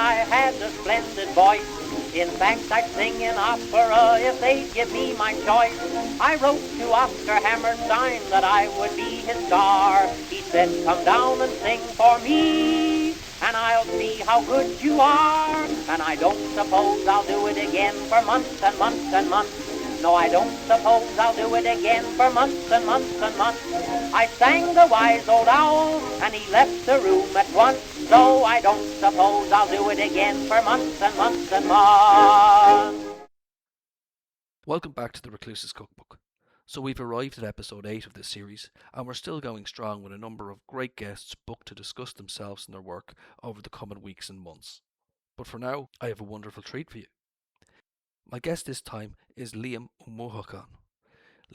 I had a splendid voice. In fact, I'd sing in opera if they'd give me my choice. I wrote to Oscar Hammerstein that I would be his star. He said, come down and sing for me, and I'll see how good you are. And I don't suppose I'll do it again for months and months and months. No, I don't suppose I'll do it again for months and months and months. I sang the wise old owl, and he left the room at once. So I don't suppose I'll do it again for months and months and months. Welcome back to the Recluse's Cookbook. So we've arrived at episode 8 of this series, and we're still going strong with a number of great guests booked to discuss themselves and their work over the coming weeks and months. But for now, I have a wonderful treat for you. My guest this time is Liam O'Muhacan.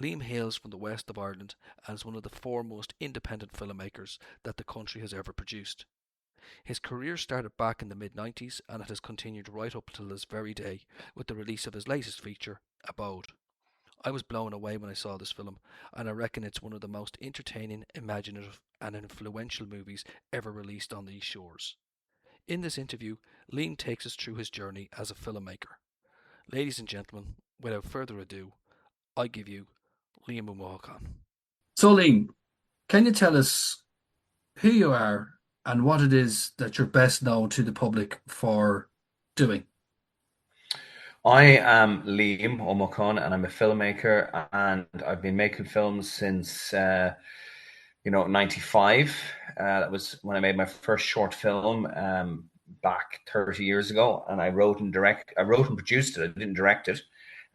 Liam hails from the west of Ireland and is one of the foremost independent filmmakers that the country has ever produced. His career started back in the mid-90s and it has continued right up till this very day with the release of his latest feature, Abode. I was blown away when I saw this film, and I reckon it's one of the most entertaining, imaginative and influential movies ever released on these shores. In this interview, Liam takes us through his journey as a filmmaker. Ladies and gentlemen, without further ado, I give you Liam O'Muhacan. So Liam, can you tell us who you are and what it is that you're best known to the public for doing? I am Liam O'Muhacan and I'm a filmmaker, and I've been making films since 95. That was when I made my first short film back 30 years ago, and I wrote and produced it. I didn't direct it.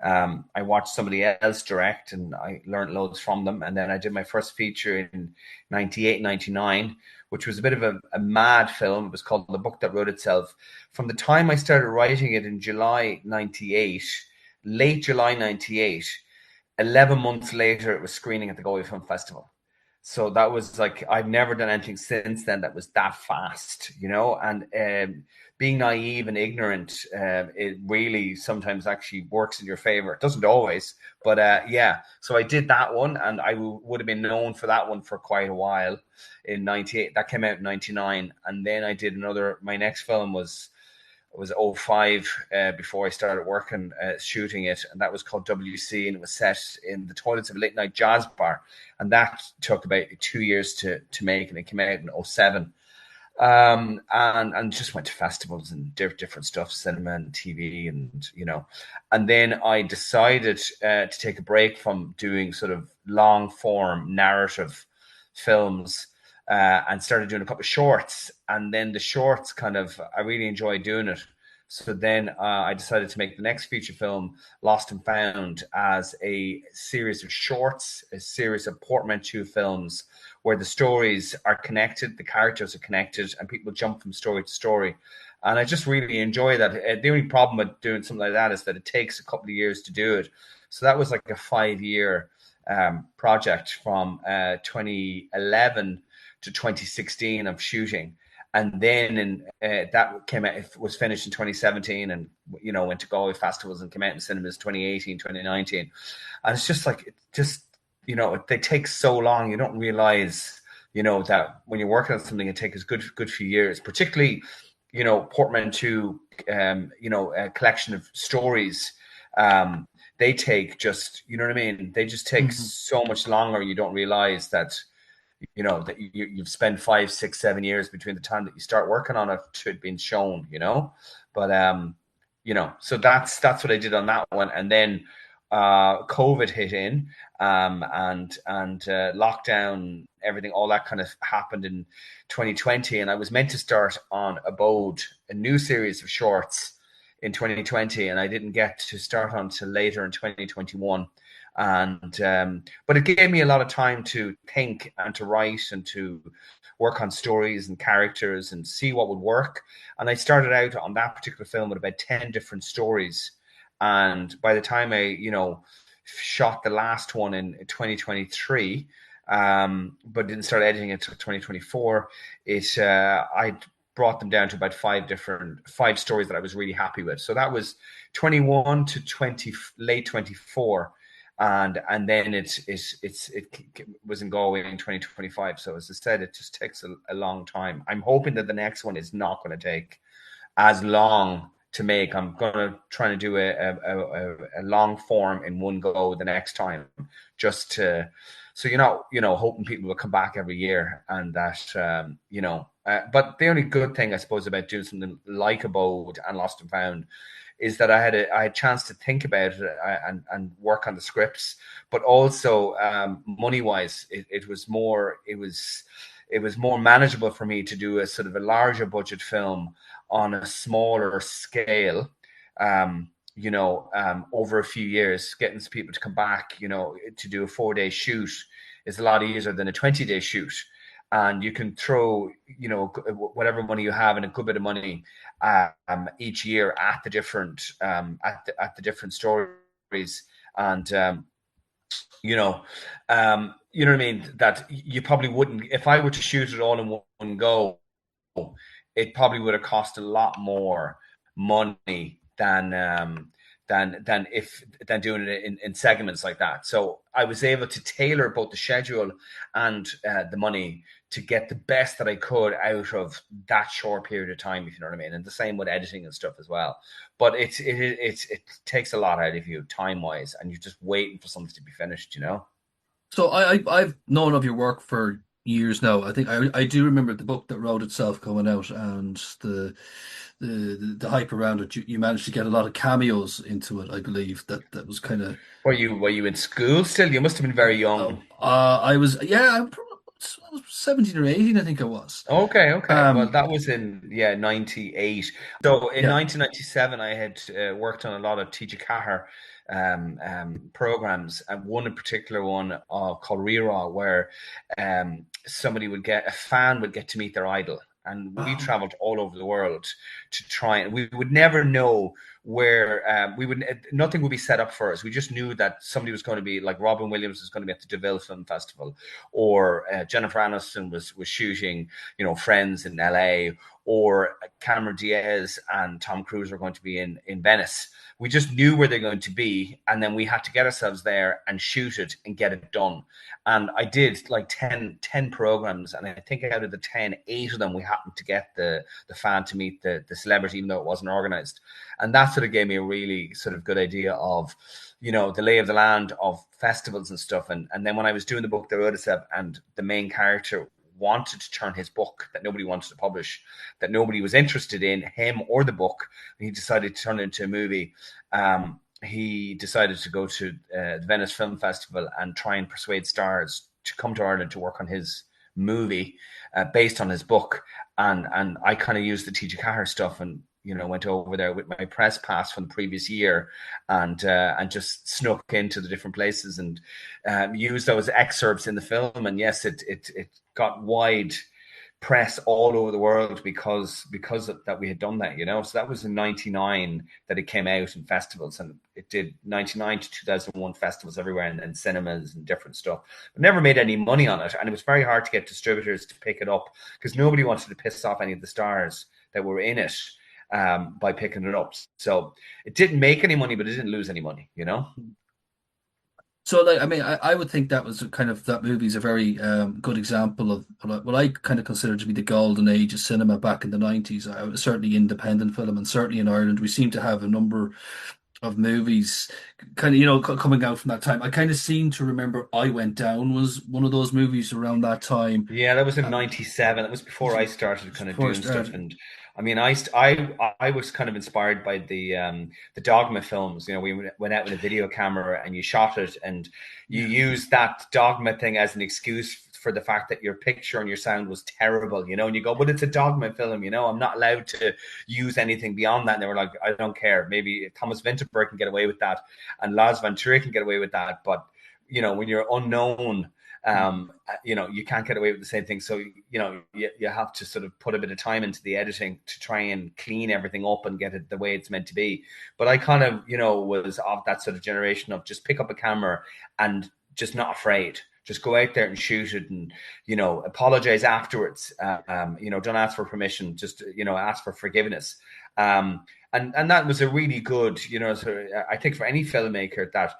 I watched somebody else direct and I learned loads from them. And then I did my first feature in 98, 99, which was a bit of a mad film. It was called The Book That Wrote Itself. From the time I started writing it in July 98, late July 98, 11 months later, it was screening at the Galway Film Festival. So that was like, I've never done anything since then that was that fast, and being naive and ignorant, it really sometimes actually works in your favor. It doesn't always, but so I did that one, and I would have been known for that one for quite a while in 98. That came out in 99. And then I did my next film was 05 before I started working shooting it, and that was called WC, and it was set in the toilets of a late night jazz bar, and that took about 2 years to make, and it came out in 07. And just went to festivals and different stuff, cinema and TV, and then I decided to take a break from doing sort of long form narrative films. And started doing a couple of shorts, and then the shorts I really enjoyed doing it. So then I decided to make the next feature film, Lost and Found, as a series of shorts, a series of portmanteau films where the stories are connected, the characters are connected, and people jump from story to story. And I just really enjoy that. The only problem with doing something like that is that it takes a couple of years to do it. So that was like a 5-year project from 2011 to 2016 of shooting, and then that came out. It was finished in 2017, and went to Galway festivals and came out in cinemas 2018, 2019. And it's just like they take so long. You don't realize that when you're working on something, it takes a good few years, particularly portmanteau, a collection of stories. They take just they just take so much longer. You don't realize that that you've spent 5, 6, 7 years between the time that you start working on it to it being shown, but so that's what I did on that one. And then COVID hit in, and lockdown, everything, all that kind of happened in 2020, and I was meant to start on Abode, a new series of shorts, in 2020, and I didn't get to start on until later in 2021. And but it gave me a lot of time to think and to write and to work on stories and characters and see what would work. And I started out on that particular film with about 10 different stories. And by the time I, shot the last one in 2023, but didn't start editing it until 2024, I brought them down to about 5 stories that I was really happy with. So that was 21 to late 24. And then it was in Galway in 2025. So as I said, it just takes a long time. I'm hoping that the next one is not going to take as long to make. I'm gonna try to do a long form in one go the next time, just to, so you're not, hoping people will come back every year, and that but the only good thing I suppose about doing something like Abode and Lost and Found is that I had a chance to think about it and work on the scripts, but also money wise, it was more manageable for me to do a sort of a larger budget film on a smaller scale, over a few years. Getting people to come back, to do a 4-day shoot is a lot easier than a 20-day shoot. And you can throw, whatever money you have and a good bit of money each year at the different different stories, and you know what I mean. That you probably wouldn't, if I were to shoot it all in one go, it probably would have cost a lot more money than doing it in segments like that. So I was able to tailor both the schedule and the money to get the best that I could out of that short period of time, if you know what I mean. And the same with editing and stuff as well. But it takes a lot out of you time wise, and you're just waiting for something to be finished, So I've known of your work for years now. I think I do remember the book that wrote itself coming out, and the hype around it. You managed to get a lot of cameos into it, I believe. That was kind of. Were you in school still? You must have been very young. I was, I was 17 or 18, I think I was. Okay. Well, that was in 98. So in 1997, I had worked on a lot of TG Cahir programs, and one in particular one called Rera, where a fan would get to meet their idol. And we traveled all over the world to try, and we would never know where nothing would be set up for us. We just knew that somebody was going to be, like Robin Williams was going to be at the DeVille Film Festival, or Jennifer Aniston was shooting, Friends in LA, or Cameron Diaz and Tom Cruise were going to be in Venice. We just knew where they're going to be, and then we had to get ourselves there and shoot it and get it done. And I did like 10 programs, and I think out of the 10, 8 of them we happened to get the fan to meet the celebrity, even though it wasn't organized. And that sort of gave me a really sort of good idea of, the lay of the land of festivals and stuff. And then when I was doing the book, The Road Itself, and the main character wanted to turn his book that nobody wanted to publish, that nobody was interested in, him or the book, he decided to turn it into a movie. He decided to go to the Venice Film Festival and try and persuade stars to come to Ireland to work on his movie based on his book. And I kind of used the TG Cahir stuff, and went over there with my press pass from the previous year, and just snuck into the different places and used those excerpts in the film. And yes, it got wide press all over the world because of that we had done that, So that was in 99 that it came out in festivals, and it did 99 to 2001 festivals everywhere, and cinemas and different stuff. But never made any money on it, and it was very hard to get distributors to pick it up because nobody wanted to piss off any of the stars that were in it by picking it up. So it didn't make any money, but it didn't lose any money, So, I would think that was that movie is a very good example of what I kind of consider to be the golden age of cinema back in the 90s. Certainly independent film, and certainly in Ireland, we seem to have a number of movies coming out from that time. I kind of seem to remember I Went Down was one of those movies around that time. Yeah, that was in 97. That was before I started kind of doing stuff. And I mean, I was kind of inspired by the Dogma films. We went out with a video camera and you shot it, and you used that Dogma thing as an excuse for the fact that your picture and your sound was terrible, and you go, but it's a Dogma film, I'm not allowed to use anything beyond that. And they were like, I don't care. Maybe Thomas Vinterberg can get away with that, and Lars von Trier can get away with that, but when you're unknown, you can't get away with the same thing. So you have to sort of put a bit of time into the editing to try and clean everything up and get it the way it's meant to be. But I kind of was of that sort of generation of just pick up a camera and just not afraid. Just go out there and shoot it, and apologize afterwards. Don't ask for permission. Just ask for forgiveness. And that was a really good. So I think for any filmmaker that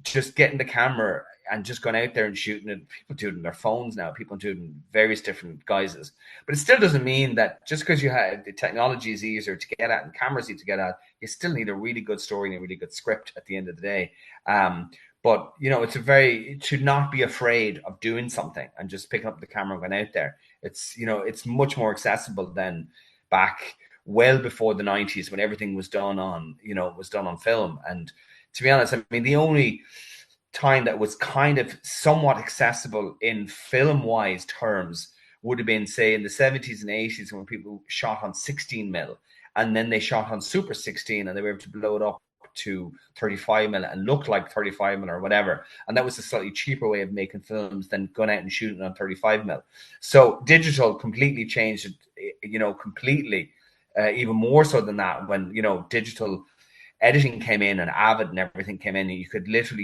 just getting the camera and just going out there and shooting it. People do it on their phones now. People do it in various different guises. But it still doesn't mean that just because you have the technology is easier to get at and cameras easier to get at, you still need a really good story and a really good script at the end of the day. But it should not be afraid of doing something and just picking up the camera and going out there. It's much more accessible than back well before the 90s when everything was done on film. And to be honest, I mean, the only time that was kind of somewhat accessible in film-wise terms would have been, say, in the 70s and 80s when people shot on 16 mil, and then they shot on Super 16 and they were able to blow it up to 35 mil and look like 35 mil or whatever. And that was a slightly cheaper way of making films than going out and shooting on 35 mil. So digital completely changed it, completely, even more so than that when, digital editing came in and Abode and everything came in. You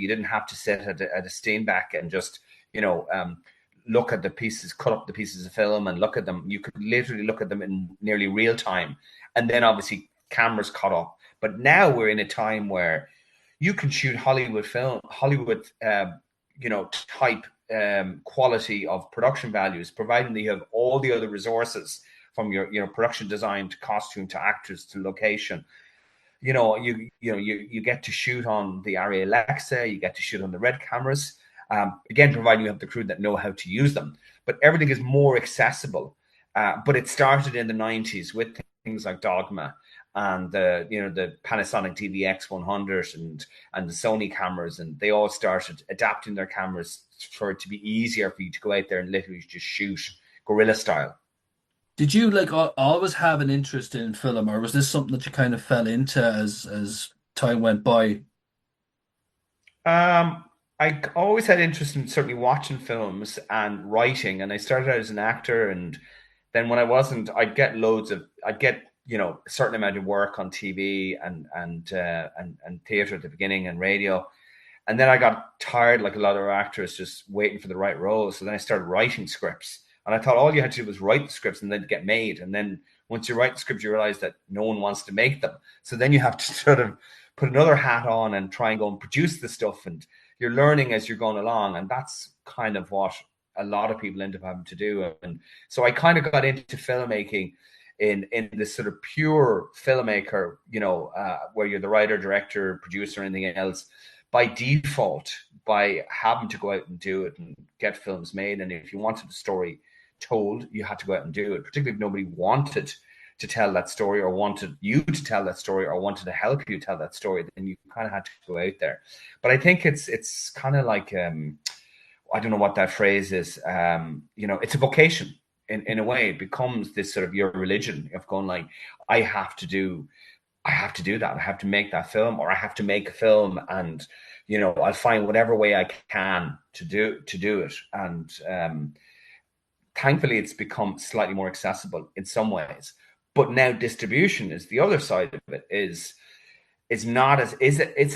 didn't have to sit at a Steenbeck and just, look at the pieces, cut up the pieces of film and look at them. You could literally look at them in nearly real time. And then obviously cameras caught up. But now we're in a time where you can shoot Hollywood type quality of production values, providing that you have all the other resources from your production design to costume to actors to location. You get to shoot on the Arri Alexa, you get to shoot on the Red cameras. Again, providing you have the crew that know how to use them. But everything is more accessible. But it started in the 90s with things like Dogma and the Panasonic DVX100 and the Sony cameras, and they all started adapting their cameras for it to be easier for you to go out there and literally just shoot guerrilla style. Did you always have an interest in film, or was this something that you kind of fell into as time went by? I always had interest in certainly watching films and writing, and I started out as an actor, and then when I wasn't, I'd get a certain amount of work on TV and theater at the beginning and radio, and then I got tired, like a lot of actors, just waiting for the right role. So then I started writing scripts. And I thought all you had to do was write the scripts and then get made. And then once you write the scripts, you realize that no one wants to make them. So then you have to sort of put another hat on and try and go and produce the stuff. And you're learning as you're going along. And that's kind of what a lot of people end up having to do. And so I kind of got into filmmaking in this sort of pure filmmaker, where you're the writer, director, producer, anything else, by default, by having to go out and do it and get films made. And if you wanted a story told, you had to go out and do it, particularly if nobody wanted to tell that story or wanted you to tell that story or wanted to help you tell that story, then you kind of had to go out there. But I think it's kind of like I don't know what that phrase is. It's a vocation in a way. It becomes this sort of your religion of going like, I have to do that. I have to make that film, or I have to make a film, and I'll find whatever way I can to do it. And thankfully, it's become slightly more accessible in some ways. But now distribution is the other side of it. It's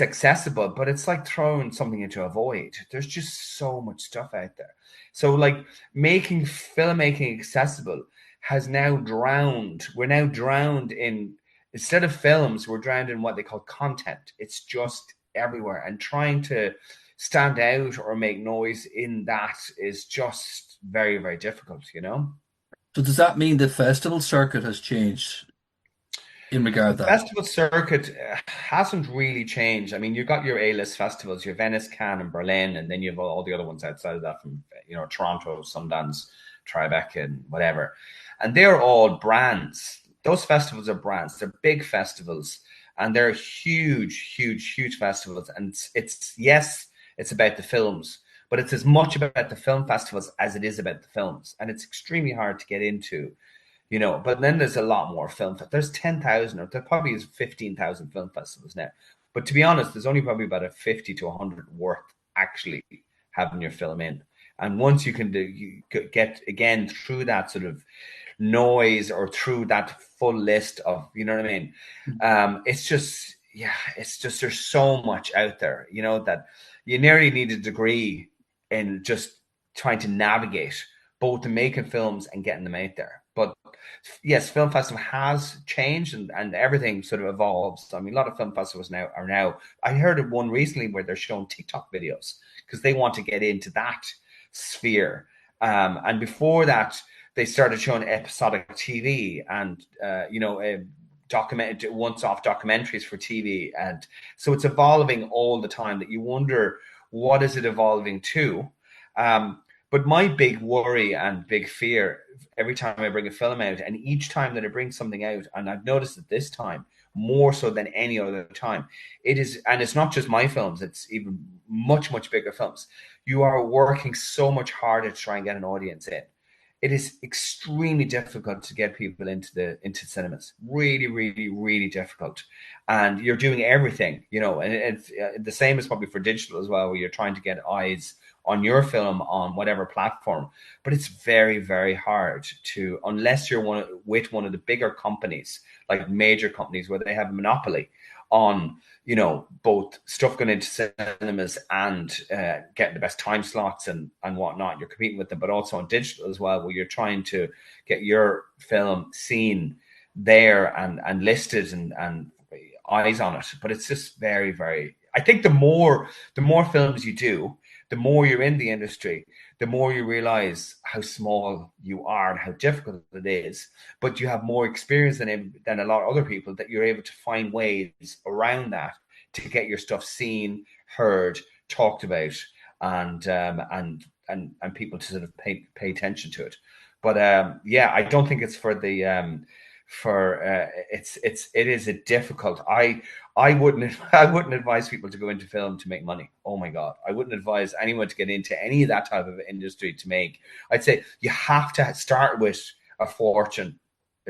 accessible, but it's like throwing something into a void. There's just so much stuff out there. So like making filmmaking accessible has now drowned. We're now drowned in, instead of films, we're drowned in what they call content. It's just everywhere, and trying to stand out or make noise in that is just very, very difficult, So does that mean the festival circuit has changed in regard to that? The festival circuit hasn't really changed. I mean, you've got your A-list festivals, your Venice, Cannes, and Berlin, and then you have all the other ones outside of that from, Toronto, Sundance, Tribeca, and whatever. And they're all brands. Those festivals are brands. They're big festivals, and they're huge, huge, huge festivals. And it's about the films, but it's as much about the film festivals as it is about the films. And it's extremely hard to get into, but then there's a lot more film. There's 10,000, or there probably is 15,000 film festivals now. But to be honest, there's only probably about a 50 to 100 worth actually having your film in. And once you get again through that sort of noise or through that full list of, you know what I mean? It's just there's so much out there, that you nearly need a degree in just trying to navigate both the making films and getting them out there. But yes, film festival has changed, and everything sort of evolves. I mean, a lot of film festivals now. I heard of one recently where they're showing TikTok videos because they want to get into that sphere. And before that, they started showing episodic TV and once-off documentaries for TV, and so it's evolving all the time. That you wonder what is it evolving to. But my big worry and big fear every time I bring a film out, and each time that I bring something out, and I've noticed it this time more so than any other time, it is, and it's not just my films, it's even much bigger films. You are working so much harder to try and get an audience in. It is extremely difficult to get people into cinemas. Really difficult. And you're doing everything, and it's the same is probably for digital as well, where you're trying to get eyes on your film on whatever platform. But it's very hard to, unless you're with one of the bigger companies, like major companies where they have a monopoly on, both stuff going into cinemas and getting the best time slots and whatnot. You're competing with them, but also on digital as well, where you're trying to get your film seen there and listed and eyes on it. But it's just very, I think the more films you do, the more you're in the industry, the more you realize how small you are and how difficult it is. But you have more experience than a lot of other people, that you're able to find ways around that to get your stuff seen, heard, talked about, and people to sort of pay attention to it. But I don't think it's for the it is a difficult. I wouldn't advise people to go into film to make money. Oh my God. I wouldn't advise anyone to get into any of that type of industry to make. I'd say you have to start with a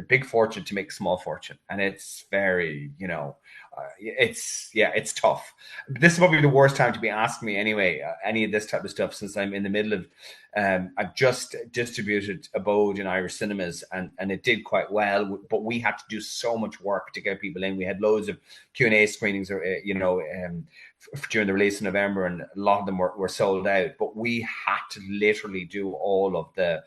big fortune to make a small fortune. And it's very, it's tough. This is probably the worst time to be asking me anyway, any of this type of stuff, since I'm in the middle of, I've just distributed Abode in Irish cinemas, and it did quite well, but we had to do so much work to get people in. We had loads of Q&A screenings, during the release in November, and a lot of them were sold out, but we had to literally do all of the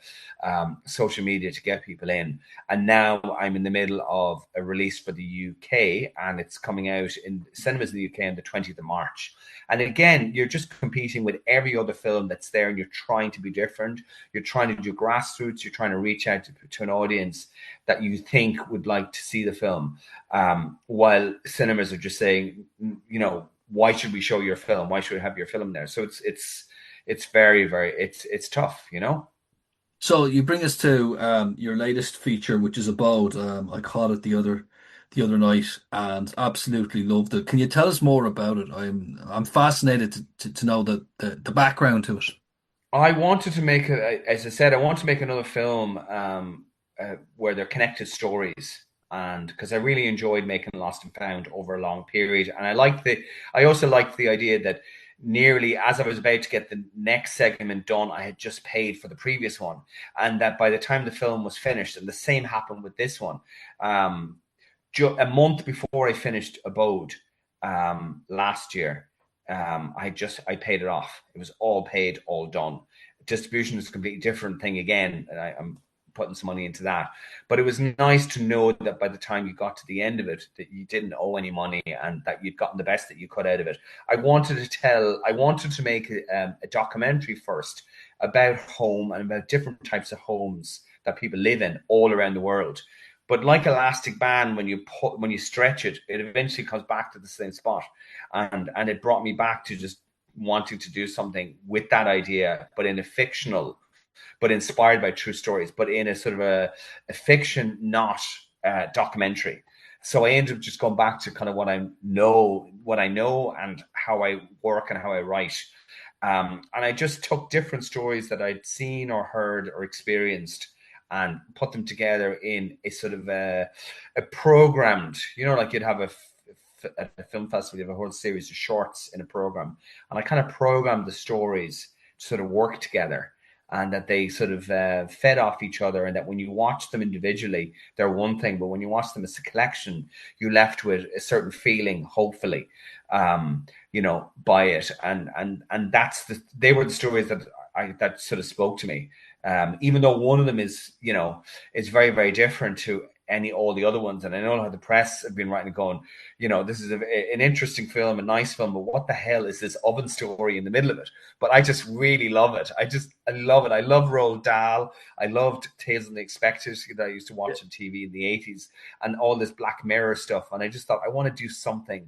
social media to get people in. And now I'm in the middle of a release for the UK, and it's coming out in cinemas in the UK on the 20th of March. And again, you're just competing with every other film that's there, and you're trying to be different. You're trying to do grassroots. You're trying to reach out to an audience that you think would like to see the film, while cinemas are just saying, why should we show your film? Why should we have your film there? So it's very, it's tough, So you bring us to your latest feature, which is Abode. I caught it the other night and absolutely loved it. Can you tell us more about it? I'm fascinated to know the background to it. I wanted to make, as I said, I want to make another film where they're connected stories. And because I really enjoyed making Lost and Found over a long period, and I also liked the idea that nearly as I was about to get the next segment done, I had just paid for the previous one, and that by the time the film was finished, and the same happened with this one, a month before I finished Abode last year, I paid it off. It was all paid, all done. Distribution is a completely different thing again, and I'm putting some money into that. But it was nice to know that by the time you got to the end of it, that you didn't owe any money and that you'd gotten the best that you could out of it. I wanted to make a documentary first about home and about different types of homes that people live in all around the world. But like elastic band, when you stretch it, it eventually comes back to the same spot. And it brought me back to just wanting to do something with that idea, but in a fictional, but inspired by true stories, but in a sort of a fiction, not documentary. So I ended up just going back to kind of what I know and how I work and how I write. And I just took different stories that I'd seen or heard or experienced and put them together in a sort of a programmed, like you'd have at a film festival, you have a whole series of shorts in a program. And I kind of programmed the stories to sort of work together, and that they sort of fed off each other, and that when you watch them individually, they're one thing, but when you watch them as a collection, you're left with a certain feeling, hopefully, by it. And they were the stories that sort of spoke to me. Even though one of them is, is very, very different to all the other ones. And I know how the press have been writing, going, this is an interesting film, a nice film, but what the hell is this oven story in the middle of it? But I just really love it. I love it. I love Roald Dahl. I loved Tales of the Unexpected that I used to watch on TV in the 80s, and all this Black Mirror stuff. And I just thought, I want to do something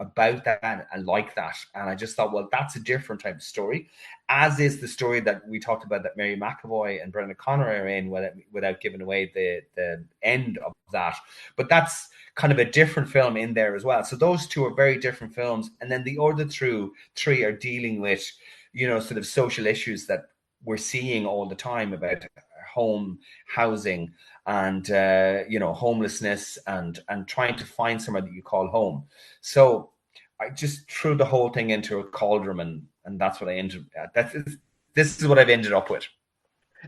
about that and like that. And I just thought, well, that's a different type of story, as is the story that we talked about that Mary McAvoy and Brendan O'Connor are in, without giving away the end of that. But that's kind of a different film in there as well. So those two are very different films. And then the other three are dealing with, sort of social issues that we're seeing all the time about home, housing, and homelessness, and trying to find somewhere that you call home. So I just threw the whole thing into a cauldron, and that's what I ended. This is what I've ended up with.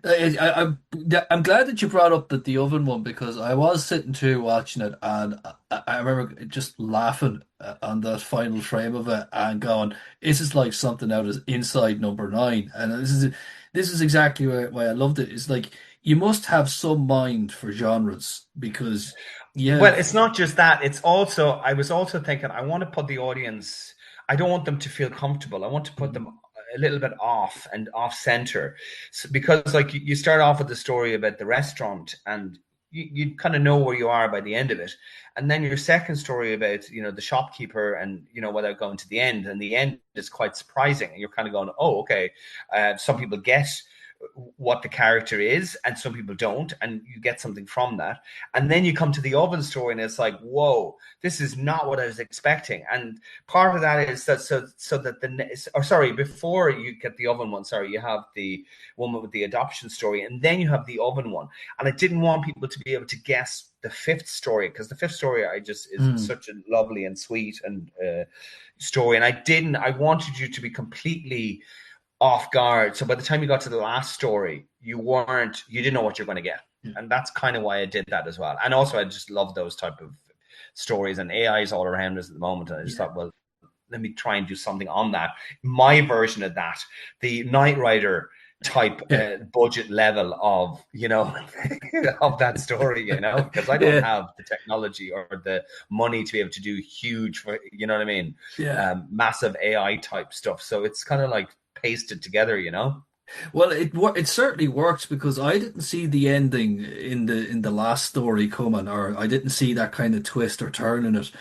I'm glad that you brought up the oven one, because I was sitting through watching it, and I remember just laughing on the final frame of it and going, "This is like something out of Inside Number 9," and this is exactly why I loved it. It's like, you must have some mind for genres, because Well, it's not just that. It's also, I was also thinking, I want to put the audience, I don't want them to feel comfortable. I want to put them a little bit off and off center. So, because like you start off with the story about the restaurant, and you kind of know where you are by the end of it. And then your second story about, the shopkeeper, and, without going to the end, and the end is quite surprising. And you're kind of going, oh, okay. Some people get what the character is, and some people don't, and you get something from that. And then you come to the oven story, and it's like, whoa, this is not what I was expecting. And part of that is that before you get the oven one, you have the woman with the adoption story, and then you have the oven one. And I didn't want people to be able to guess the fifth story, because the fifth story is such a lovely and sweet and story. And I wanted you to be completely off guard. So by the time you got to the last story, you didn't know what you're going to get. And that's kind of why I did that as well. And also, I just love those type of stories, and AI is all around us at the moment. And I just thought, well, let me try and do something on that. My version of that, the Knight Rider type budget level of, of that story, because I don't have the technology or the money to be able to do huge, massive AI type stuff. So it's kind of like pasted together, Well, it certainly works, because I didn't see the ending in the last story coming, or I didn't see that kind of twist or turn in it,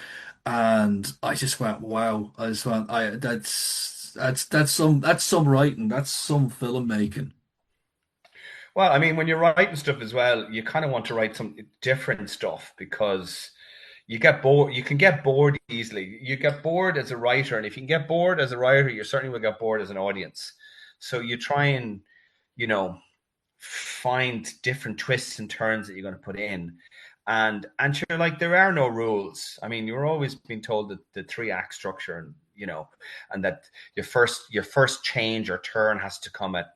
and I just went, wow! I just went, that's some writing, that's some filmmaking. Well, I mean, when you're writing stuff as well, you kind of want to write some different stuff, because you get bored. You can get bored easily. You get bored as a writer, and if you can get bored as a writer, you certainly will get bored as an audience. So you try and, find different twists and turns that you're going to put in, and you're like, there are no rules. I mean, you're always being told that the 3-act structure, and and that your first change or turn has to come at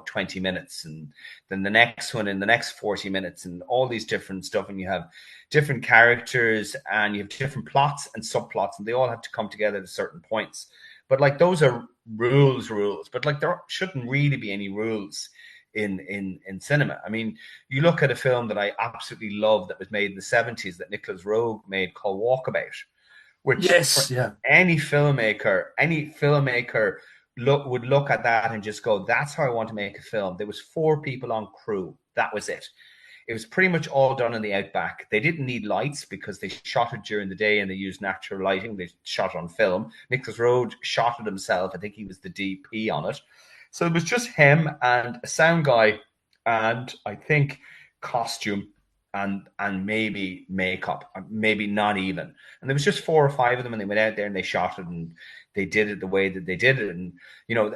20 minutes, and then the next one in the next 40 minutes, and all these different stuff, and you have different characters, and you have different plots and subplots, and they all have to come together at certain points. But like, those are rules, but like, there shouldn't really be any rules in cinema. I mean, you look at a film that I absolutely love that was made in the 70s that Nicholas Roeg made, called Walkabout, which any filmmaker would look at that and just go, that's how I want to make a film. There was 4 people on crew. That was it. It was pretty much all done in the outback. They didn't need lights, because they shot it during the day and they used natural lighting. They shot on film. Nicholas Roeg shot it himself. I think he was the DP on it. So it was just him and a sound guy, and I think costume, and maybe makeup, maybe not even. And there was just 4 or 5 of them, and they went out there and they shot it, and they did it the way that they did it. And,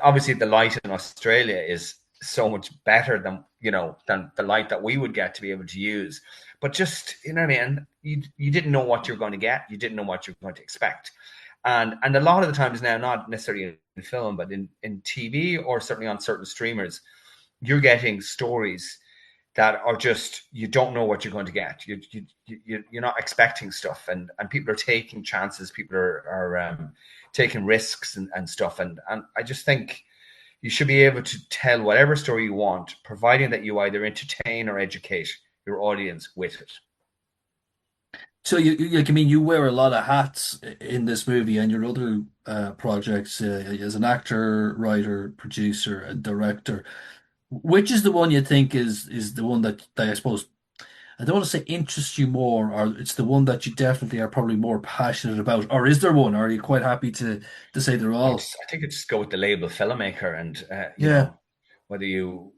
obviously the light in Australia is so much better than the light that we would get to be able to use. But just, what I mean? You didn't know what you're going to get. You didn't know what you're going to expect. And a lot of the times now, not necessarily in film, but in TV, or certainly on certain streamers, you're getting stories that are just, you don't know what you're going to get. You're not expecting stuff, and people are taking chances. People are taking risks and stuff. And I just think, You should be able to tell whatever story you want, providing that you either entertain or educate your audience with it. So you wear a lot of hats in this movie and your other projects as an actor, writer, producer, and director. Which is the one you think is the one that I suppose I don't want to say interests you more, or it's the one that you definitely are probably more passionate about, or is there one? Or are you quite happy to say they're all? I think I just go with the label filmmaker, and Yeah. whether you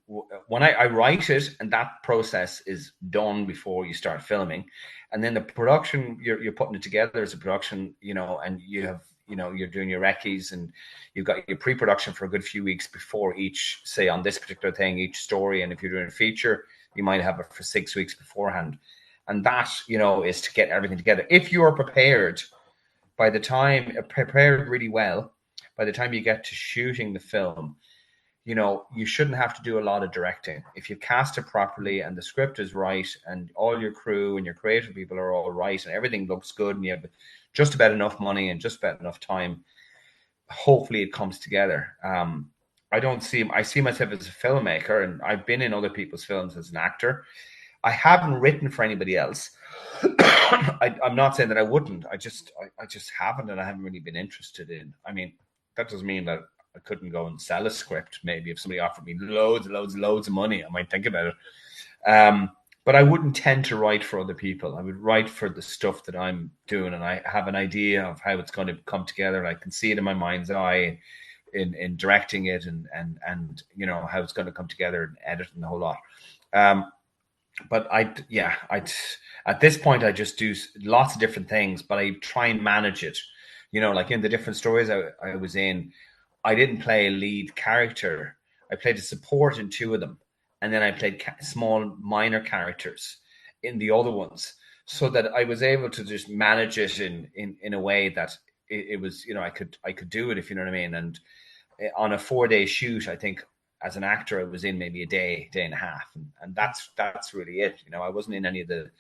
when I write it, and that process is done before you start filming, and then the production you're putting it together as a production, and you have you're doing your recce's and you've got your pre-production for a good few weeks before each, say on this particular thing, each story, and if you're doing a feature, you might have it for 6 weeks beforehand, and that is to get everything together. If you are prepared prepared really well, by the time you get to shooting the film, you shouldn't have to do a lot of directing. If you cast it properly and the script is right and all your crew and your creative people are all right and everything looks good and you have just about enough money and just about enough time, hopefully it comes together. I see myself as a filmmaker, and I've been in other people's films as an actor. I haven't written for anybody else. I'm not saying that I wouldn't. I just haven't, and I haven't really been interested in. I mean, that doesn't mean that I couldn't go and sell a script. Maybe if somebody offered me loads of money, I might think about it. But I wouldn't tend to write for other people. I would write for the stuff that I'm doing, and I have an idea of how it's going to come together. And I can see it in my mind's eye in directing it, and how it's going to come together and editing the whole lot. But at this point, I just do lots of different things, but I try and manage it. Like in the different stories I was in, I didn't play a lead character. I played a support in 2 of them. And then I played small minor characters in the other ones, so that I was able to just manage it in a way that it was, I could do it, if you know what I mean. And on a 4-day shoot, I think as an actor, I was in maybe a day and a half. And that's really it. I wasn't in any of the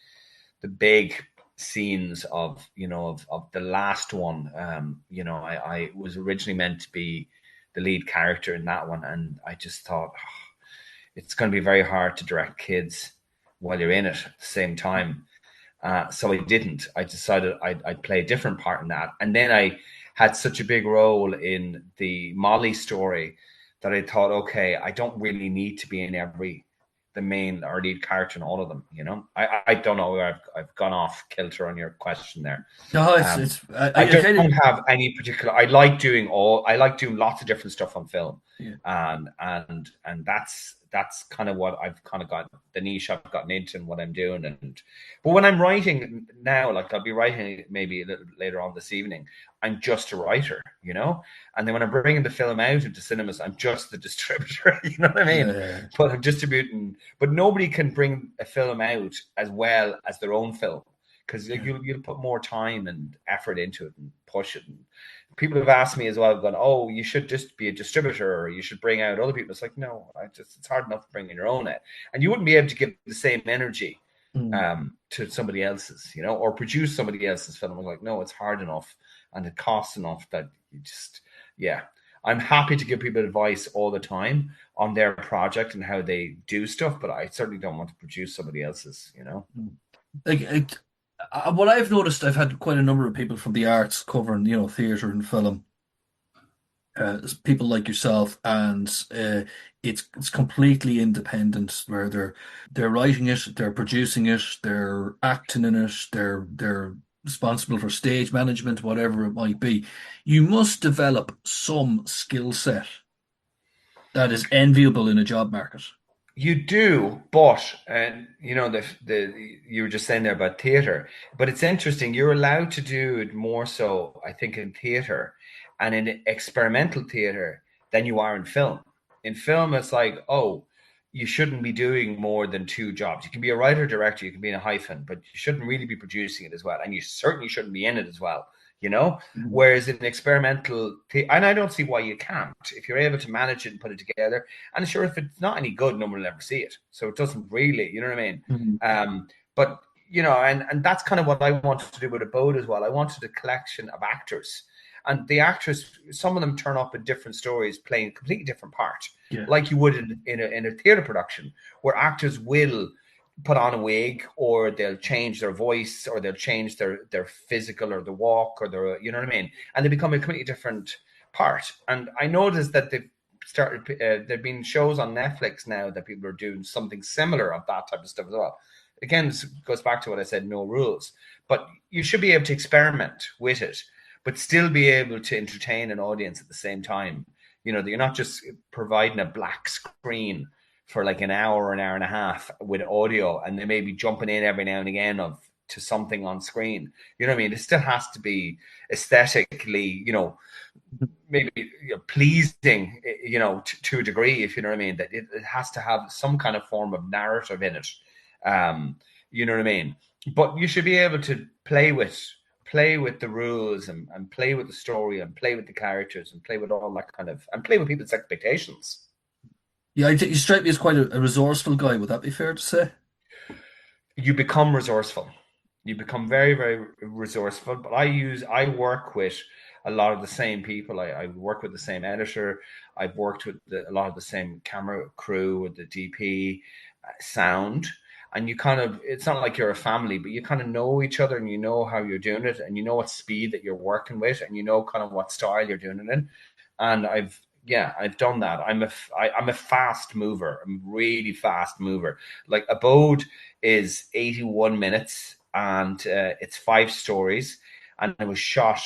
big scenes of the last one. I was originally meant to be the lead character in that one. And I just thought, it's going to be very hard to direct kids while you're in it at the same time. So I didn't. I decided I'd play a different part in that. And then I had such a big role in the Molly story that I thought, okay, I don't really need to be in the main or lead character in all of them. I don't know where I've gone off kilter on your question there. No, I don't have any particular. I like doing lots of different stuff on film. Yeah. And that's kind of what I've kind of got, the niche I've gotten into and what I'm doing. But when I'm writing now, like I'll be writing maybe a little later on this evening, I'm just a writer, and then when I'm bringing the film out into cinemas, I'm just the distributor, you know what I mean? Yeah. But I'm distributing, but nobody can bring a film out as well as their own film, because you'll put more time and effort into it and push it. And people have asked me as well, gone, oh, you should just be a distributor, or you should bring out other people. It's like, no, it's hard enough bringing your own out, and you wouldn't be able to give the same energy to somebody else's, or produce somebody else's film. I'm like, no, it's hard enough and it costs enough that you just, I'm happy to give people advice all the time on their project and how they do stuff, but I certainly don't want to produce somebody else's, Like, what I've noticed, I've had quite a number of people from the arts covering, theatre and film, people like yourself, and it's completely independent, where they're writing it, they're producing it, they're acting in it, they're responsible for stage management, whatever it might be. You must develop some skill set that is enviable in a job market. You do, but you were just saying there about theatre, but it's interesting. You're allowed to do it more so, I think, in theatre and in experimental theatre than you are in film. In film, it's like, oh, you shouldn't be doing more than 2 jobs. You can be a writer, director, you can be in a hyphen, but you shouldn't really be producing it as well, and you certainly shouldn't be in it as well. Mm-hmm. Whereas in experimental, and I don't see why you can't, if you're able to manage it and put it together. And sure, if it's not any good, no one will ever see it. So it doesn't really, you know what I mean? Mm-hmm. But, and that's kind of what I wanted to do with Abode as well. I wanted a collection of actors. And the actors, some of them turn up in different stories playing a completely different part, Yeah. like you would in a theatre production, where actors will put on a wig, or they'll change their voice, or they'll change their physical, or the walk, or their, you know what I mean, and they become a completely different part. And I noticed that they've started, there've been shows on Netflix now that people are doing something similar of that type of stuff as well. Again, this goes back to what I said, no rules, but you should be able to experiment with it, but still be able to entertain an audience at the same time. You know, you're not just providing a black screen for like an hour or an hour and a half with audio, and they may be jumping in every now and again to something on screen. You know what I mean? It still has to be aesthetically, you know, maybe, you know, pleasing, you know, to a degree, if you know what I mean. That it has to have some kind of form of narrative in it. You know what I mean? But you should be able to play with the rules, and play with the story, and play with the characters, and play with all that kind of, and play with people's expectations. Yeah, I think you strike me as quite a resourceful guy. Would that be fair to say? You become resourceful. You become very, very resourceful. But I work with a lot of the same people. I work with the same editor. I've worked with a lot of the same camera crew, with the DP, sound. And you kind of, it's not like you're a family, but you kind of know each other, and you know how you're doing it, and you know what speed that you're working with, and you know kind of what style you're doing it in. And I've done that. I'm a fast mover. I'm a really fast mover. Like Abode is 81 minutes, and it's 5 stories, and it was shot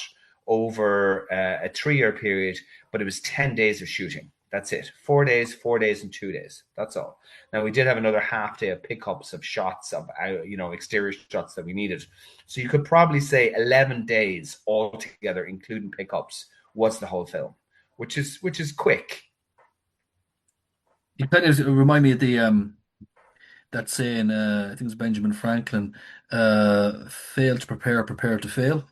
over a 3-year period, but it was 10 days of shooting. That's it. 4 days, 4 days, and 2 days. That's all. Now we did have another half day of pickups of shots of, you know, exterior shots that we needed. So you could probably say 11 days altogether, including pickups, was the whole film, which is quick. You kind of remind me of the that saying, I think it's Benjamin Franklin, fail to prepare, prepare to fail.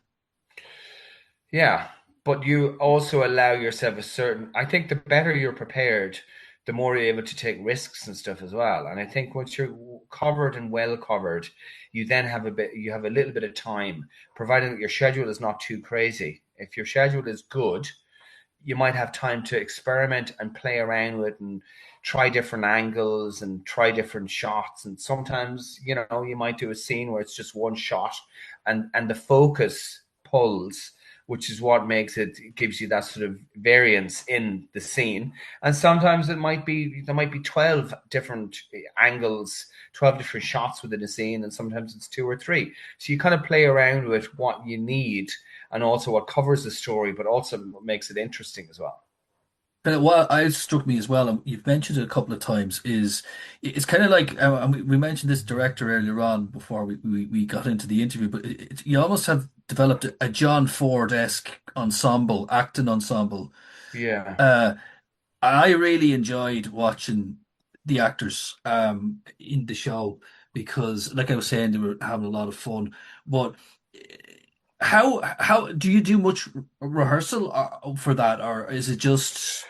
Yeah, but you also allow yourself a certain. I think the better you're prepared, the more you're able to take risks and stuff as well. And I think once you're covered and well covered, you then have you have a little bit of time, providing that your schedule is not too crazy. If your schedule is good, you might have time to experiment and play around with, and try different angles, and try different shots. And sometimes, you know, you might do a scene where it's just one shot, and the focus pulls, which is what makes it, gives you that sort of variance in the scene. And sometimes there might be 12 different angles, 12 different shots within a scene, and sometimes it's 2 or 3. So you kind of play around with what you need, and also what covers the story, but also what makes it interesting as well. And what I struck me as well, and you've mentioned it a couple of times, is it's kind of like, and we mentioned this director earlier on before we got into the interview, but you almost have developed a John Ford-esque ensemble, acting ensemble. Yeah. Uh, I really enjoyed watching the actors in the show, because, like I was saying, they were having a lot of fun. But how do you do much rehearsal for that, or is it just?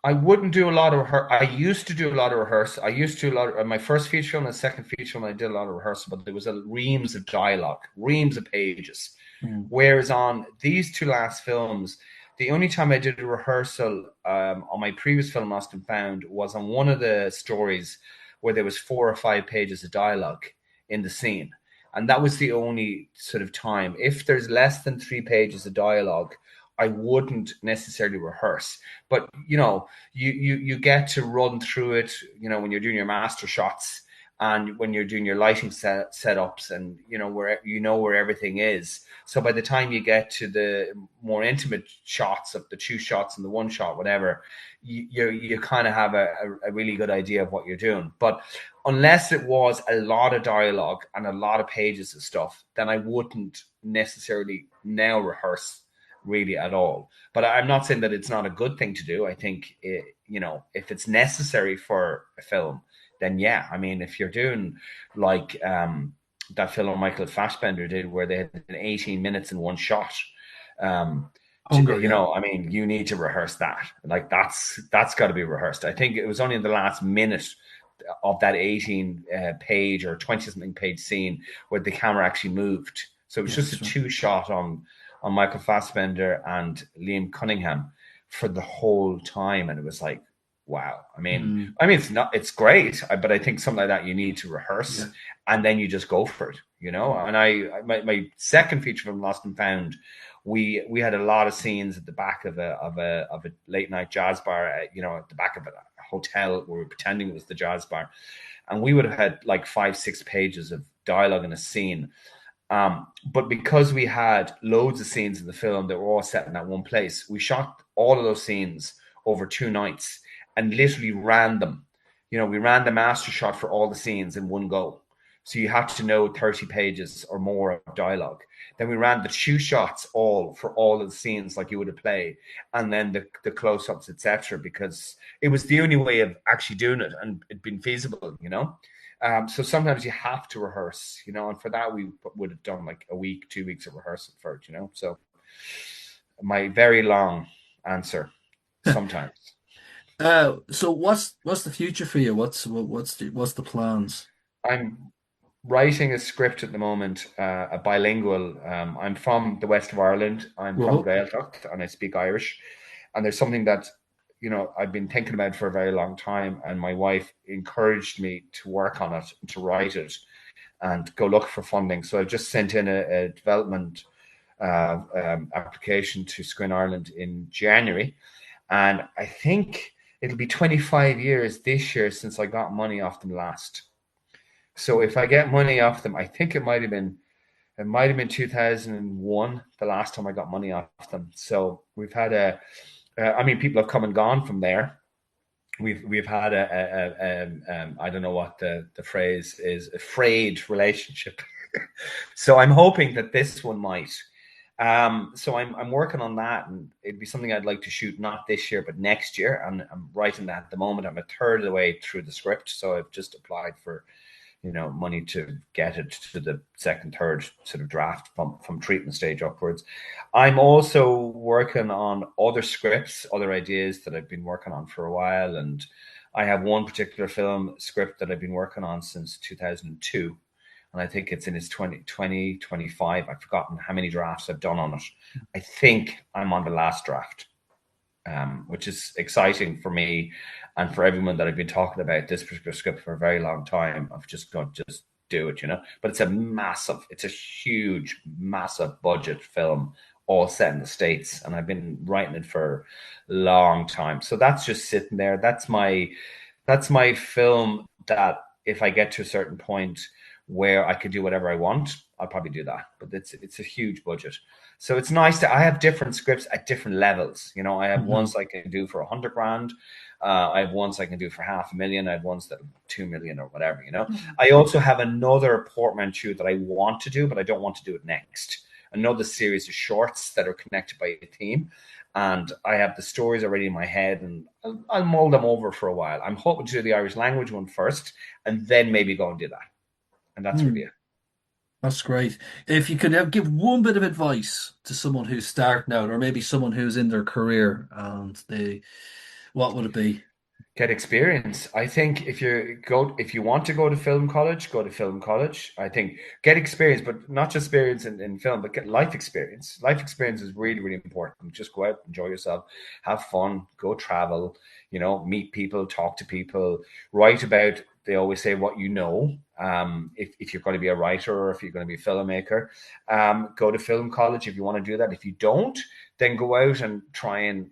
I wouldn't do a lot of I used to do a lot of rehearsal. I used to do a lot of my first feature film and second feature film. I did a lot of rehearsal, but there was a reams of dialogue, reams of pages. Hmm. Whereas on these 2 last films, the only time I did a rehearsal on my previous film, Lost and Found, was on one of the stories where there was 4 or 5 pages of dialogue in the scene, and that was the only sort of time. If there's less than 3 pages of dialogue, I wouldn't necessarily rehearse. But you know, you get to run through it, you know, when you're doing your master shots, and when you're doing your lighting setups, and where everything is. So by the time you get to the more intimate shots of the 2 shots and the 1 shot, whatever, you kind of have a really good idea of what you're doing. But unless it was a lot of dialogue and a lot of pages of stuff, then I wouldn't necessarily now rehearse really at all. But I'm not saying that it's not a good thing to do. I think if it's necessary for a film, then yeah. I mean, if you're doing like that film Michael Fassbender did, where they had 18 minutes in 1 shot, Hunger, yeah. I mean, you need to rehearse that. Like that's got to be rehearsed. I think it was only in the last minute of that 18 page or 20 something page scene where the camera actually moved. So it was Yeah, just a that's right. 2 shot on on Michael Fassbender and Liam Cunningham for the whole time, and it was like, wow. It's great, but I think something like that you need to rehearse, and then you just go for it, And my second feature film, Lost and Found, we had a lot of scenes at the back of a late night jazz bar, at the back of a hotel where we were pretending it was the jazz bar, and we would have had like 5-6 pages of dialogue in a scene. But because we had loads of scenes in the film that were all set in that one place, we shot all of those scenes over 2 nights and literally ran them. We ran the master shot for all the scenes in one go. So you had to know 30 pages or more of dialogue. Then we ran the 2 shots all for all of the scenes like you would have played, and then the close-ups, etc., because it was the only way of actually doing it, and it'd been feasible, So sometimes you have to rehearse, and for that we would have done like a week, 2 weeks of rehearsal for it, So my very long answer, sometimes. So what's the future for you? What's the plans? I'm writing a script at the moment, a bilingual. I'm from the west of Ireland. I'm from Gaeltacht, and I speak Irish. And there's something that I've been thinking about for a very long time, and my wife encouraged me to work on it, to write it, and go look for funding. So I've just sent in a development application to Screen Ireland in January, and I think it'll be 25 years this year since I got money off them last. So if I get money off them, I think it might have been 2001 the last time I got money off them. So we've had people have come and gone from there. We've had I don't know what the phrase is, a frayed relationship. So I'm hoping that this one might. So I'm working on that, and it'd be something I'd like to shoot not this year but next year. And I'm writing that at the moment. I'm a third of the way through the script, so I've just applied for money to get it to the second, third sort of draft from treatment stage upwards. I'm also working on other scripts, other ideas that I've been working on for a while. And I have one particular film script that I've been working on since 2002. And I think it's in its 2025. I've forgotten how many drafts I've done on it. I think I'm on the last draft, which is exciting for me and for everyone that I've been talking about this particular script for a very long time. I've just got to just do it, But it's a huge, massive budget film, all set in the States, and I've been writing it for a long time. So that's just sitting there. That's my film that if I get to a certain point where I could do whatever I want, I'll probably do that. But it's a huge budget. So it's nice I have different scripts at different levels. I have ones I can do for 100 grand. I have ones I can do for 500,000. I have ones that are 2 million or whatever, I also have another portmanteau that I want to do, but I don't want to do it next. Another series of shorts that are connected by a theme. And I have the stories already in my head, and I'll mull them over for a while. I'm hoping to do the Irish language one first, and then maybe go and do that. And that's really it. That's great. If you could give one bit of advice to someone who's starting out, or maybe someone who's in their career, and what would it be? Get experience. I think if you want to go to film college, go to film college. I think get experience, but not just experience in film, but get life experience. Life experience is really, really important. Just go out, enjoy yourself, have fun, go travel, meet people, talk to people, write about. They always say what you know. If you're going to be a writer or if you're going to be a filmmaker, go to film college if you want to do that. If you don't, then go out and try and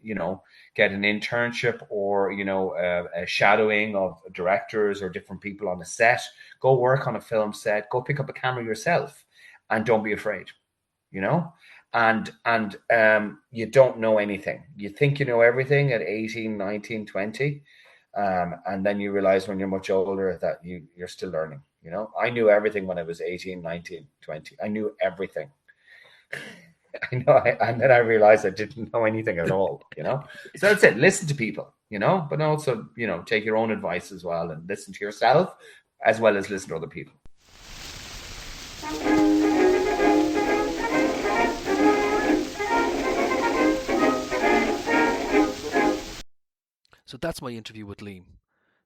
get an internship or a shadowing of directors or different people on a set. Go work on a film set. Go pick up a camera yourself, and don't be afraid. And you don't know anything. You think you know everything at 18, 19, 20. And then you realize when you're much older that you're still learning. I knew everything when I was 18, 19, 20. I knew everything. And then I realized I didn't know anything at all, So that's it. Listen to people, but also, take your own advice as well, and listen to yourself as well as listen to other people. So that's my interview with Liam.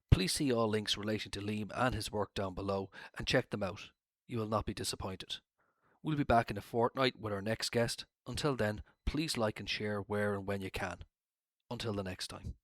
Please see all links relating to Liam and his work down below and check them out. You will not be disappointed. We'll be back in a fortnight with our next guest. Until then, please like and share where and when you can. Until the next time.